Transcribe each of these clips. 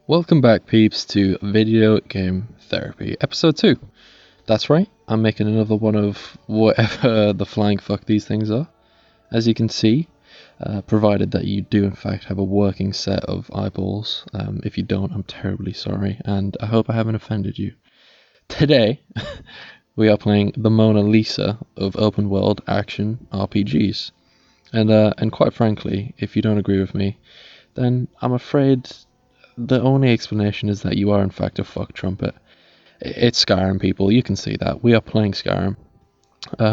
Welcome back, peeps, to Video Game Therapy, Episode 2. That's right, I'm making another one of whatever the flying fuck these things are. As you can see, provided that you do in fact have a working set of eyeballs. If you don't, I'm terribly sorry, and I hope I haven't offended you. Today, we are playing the Mona Lisa of open world action RPGs. And quite frankly, if you don't agree with me, then I'm afraid the only explanation is that you are in fact a fuck trumpet. It's Skyrim, people, you can see that. We are playing Skyrim,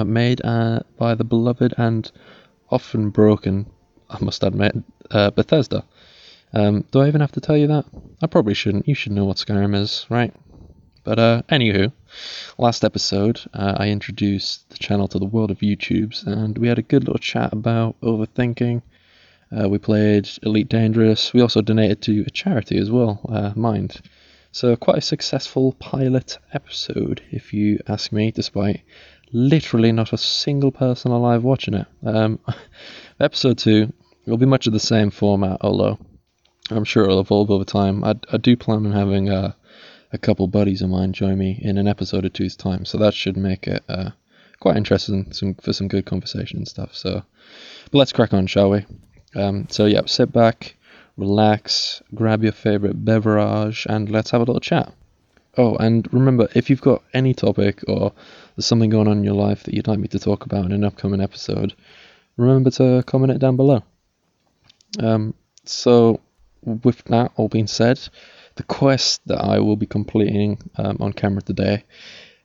made by the beloved and often broken, I must admit, Bethesda. Do I even have to tell you that? I probably shouldn't. You should know what Skyrim is, right? But anywho, last episode I introduced the channel to the world of YouTubes, and we had a good little chat about overthinking. We played Elite Dangerous. We also donated to a charity as well, Mind. So quite a successful pilot episode, if you ask me, despite literally not a single person alive watching it. Episode 2 will be much of the same format, although I'm sure it'll evolve over time. I do plan on having a couple buddies of mine join me in an episode or two's time, so that should make it quite interesting for some good conversation and stuff. But let's crack on, shall we? Sit back, relax, grab your favourite beverage, and let's have a little chat. Oh, and remember, if you've got any topic or there's something going on in your life that you'd like me to talk about in an upcoming episode, remember to comment it down below. So, with that all being said, the quest that I will be completing on camera today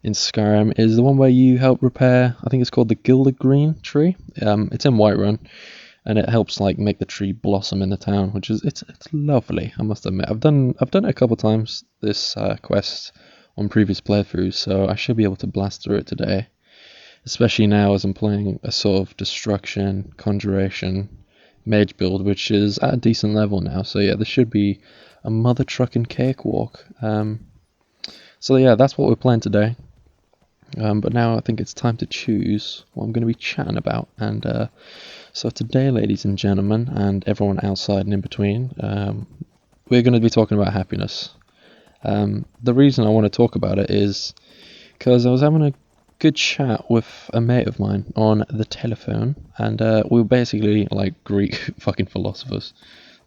in Skyrim is the one where you help repair, I think it's called the Gilded Green tree. It's in Whiterun. And it helps make the tree blossom in the town, which is it's lovely. I must admit, I've done it a couple of times, this quest on previous playthroughs, so I should be able to blast through it today. Especially now as I'm playing a sort of destruction, conjuration, mage build, which is at a decent level now. So yeah, this should be a mother trucking cakewalk. That's what we're playing today. But now I think it's time to choose what I'm going to be chatting about. And so today, ladies and gentlemen, and everyone outside and in between, we're going to be talking about happiness. The reason I want to talk about it is because I was having a good chat with a mate of mine on the telephone, and we were basically like Greek fucking philosophers,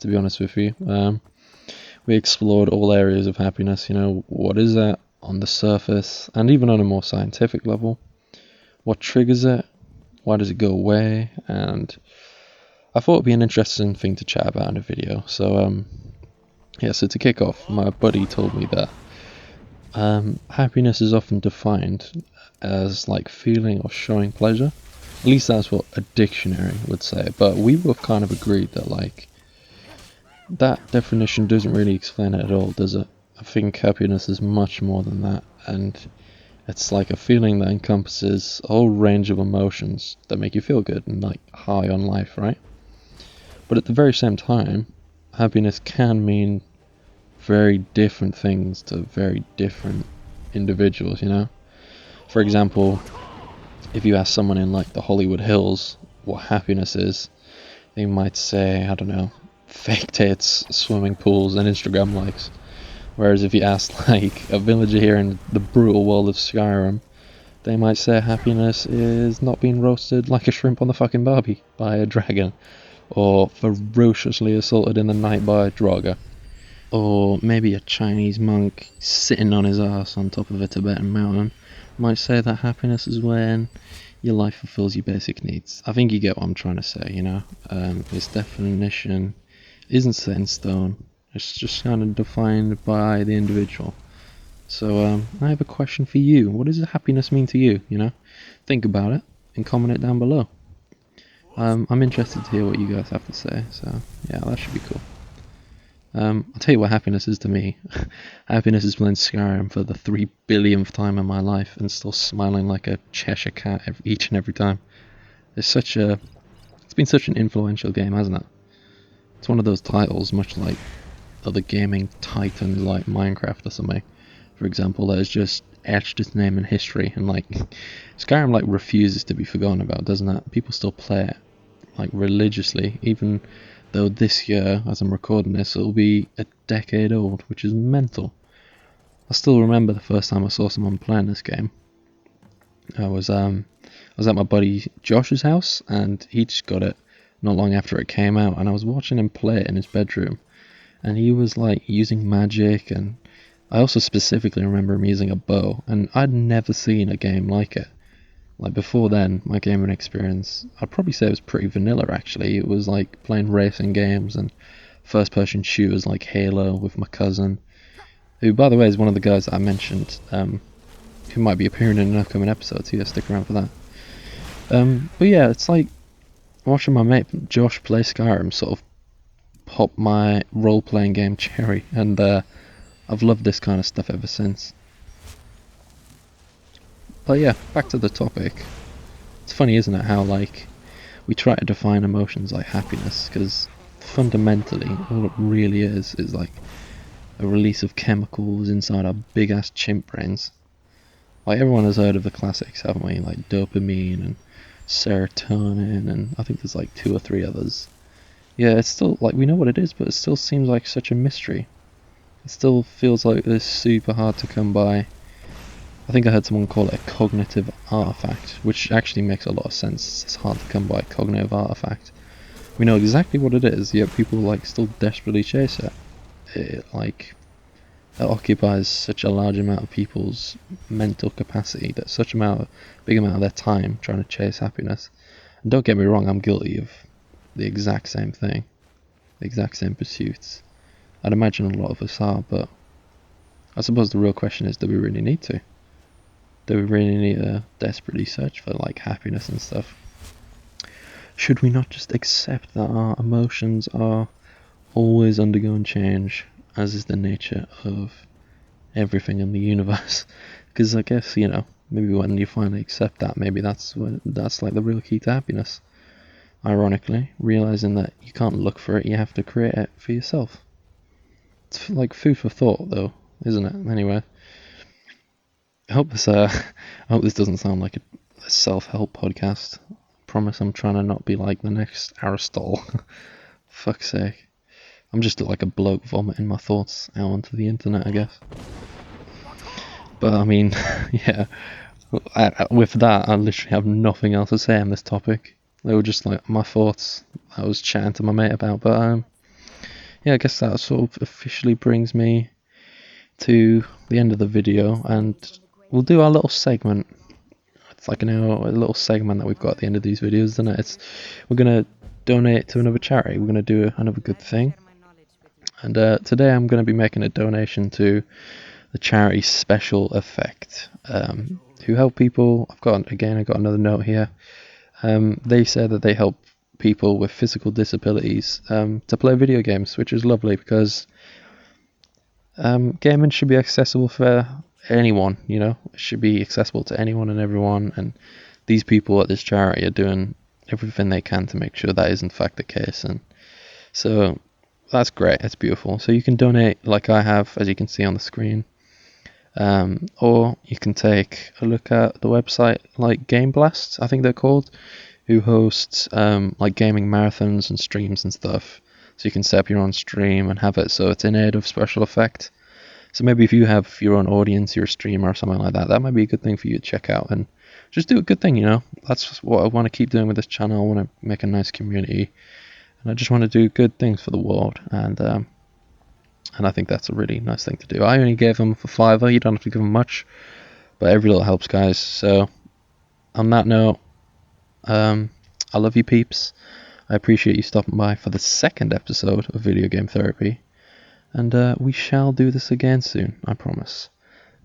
to be honest with you. We explored all areas of happiness, what is that on the surface, and even on a more scientific level. What triggers it? Why does it go away? And I thought it'd be an interesting thing to chat about in a video. So to kick off, my buddy told me that happiness is often defined as feeling or showing pleasure. At least that's what a dictionary would say. But we both kind of agreed that that definition doesn't really explain it at all, does it? I think happiness is much more than that, and it's like a feeling that encompasses a whole range of emotions that make you feel good and high on life, right? But at the very same time, happiness can mean very different things to very different individuals, For example, if you ask someone in the Hollywood Hills what happiness is, they might say, I don't know, fake tits, swimming pools, and Instagram likes. Whereas if you ask a villager here in the brutal world of Skyrim, they might say happiness is not being roasted like a shrimp on the fucking barbie by a dragon, or ferociously assaulted in the night by a Draugr, or maybe a Chinese monk sitting on his ass on top of a Tibetan mountain might say that happiness is when your life fulfills your basic needs. I think you get what I'm trying to say, This definition isn't set in stone. It's just kind of defined by the individual. So I have a question for you. What does happiness mean to you? Think about it and comment it down below. I'm interested to hear what you guys have to say. So yeah, that should be cool. I'll tell you what happiness is to me. Happiness is playing Skyrim for the 3 billionth time in my life and still smiling like a Cheshire cat each and every time. It's been such an influential game, hasn't it? It's one of those titles, much like other gaming titans like Minecraft or something, for example, that has just etched its name in history, and Skyrim refuses to be forgotten about, doesn't it? People still play it religiously, even though this year, as I'm recording this, it'll be a decade old, which is mental. I still remember the first time I saw someone playing this game. I was at my buddy Josh's house, and he just got it not long after it came out, and I was watching him play it in his bedroom, and he was like using magic, and I also specifically remember him using a bow, and I'd never seen a game like it. Like before then, my gaming experience, I'd probably say it was pretty vanilla actually. It was like playing racing games and first person shooters like Halo with my cousin, who by the way is one of the guys that I mentioned, who might be appearing in an upcoming episode, so yeah, stick around for that. But yeah, it's like watching my mate Josh play Skyrim sort of pop my role-playing game cherry, and I've loved this kind of stuff ever since. But yeah, back to the topic. It's funny, isn't it, how like we try to define emotions like happiness, because fundamentally all it really is like a release of chemicals inside our big ass chimp brains. Like everyone has heard of the classics, haven't we? Like dopamine and serotonin, and I think there's like 2 or 3 others. Yeah, it's still like we know what it is, but it still seems like such a mystery. It still feels like it's super hard to come by. I think I heard someone call it a cognitive artifact, which actually makes a lot of sense. It's hard to come by a cognitive artifact. We know exactly what it is, yet people like still desperately chase it. It occupies such a large amount of people's mental capacity, that such big amount of their time trying to chase happiness. And don't get me wrong, I'm guilty of the exact same thing, the exact same pursuits. I'd imagine a lot of us are, but I suppose the real question is, do we really need to? Do we really need to desperately search for like happiness and stuff? Should we not just accept that our emotions are always undergoing change, as is the nature of everything in the universe? Because I guess, you know, maybe when you finally accept that, maybe that's like the real key to happiness. Ironically, realizing that you can't look for it, you have to create it for yourself. It's like food for thought, though, isn't it? Anyway, I hope this doesn't sound like a self-help podcast. I promise I'm trying to not be like the next Aristotle. Fuck's sake. I'm just like a bloke vomiting my thoughts out onto the internet, I guess. But I mean, yeah, with that, I literally have nothing else to say on this topic. They were just like my thoughts I was chatting to my mate about. But yeah, I guess that sort of officially brings me to the end of the video, and we'll do our little segment. It's like a little segment that we've got at the end of these videos, isn't it? We're gonna donate to another charity. We're gonna do another good thing. And today I'm going to be making a donation to the charity Special Effect, who help people. I've got another note here. They say that they help people with physical disabilities to play video games, which is lovely, because gaming should be accessible for anyone, you know. It should be accessible to anyone and everyone, and these people at this charity are doing everything they can to make sure that is in fact the case. And so that's great, it's beautiful. So you can donate like I have, as you can see on the screen, or you can take a look at the website like Game Blast, I think they're called, who hosts like gaming marathons and streams and stuff. So you can set up your own stream and have it so it's in aid of Special Effect. So maybe if you have your own audience, you're a streamer or something like that, that might be a good thing for you to check out and just do a good thing, you know. That's what I want to keep doing with this channel. I want to make a nice community, and I just want to do good things for the world, and I think that's a really nice thing to do. I only gave them for $5. You don't have to give them much, but every little helps, guys. So on that note, I love you peeps. I appreciate you stopping by for the second episode of Video Game Therapy, and we shall do this again soon, I promise.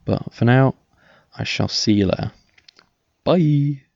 But for now, I shall see you later. Bye!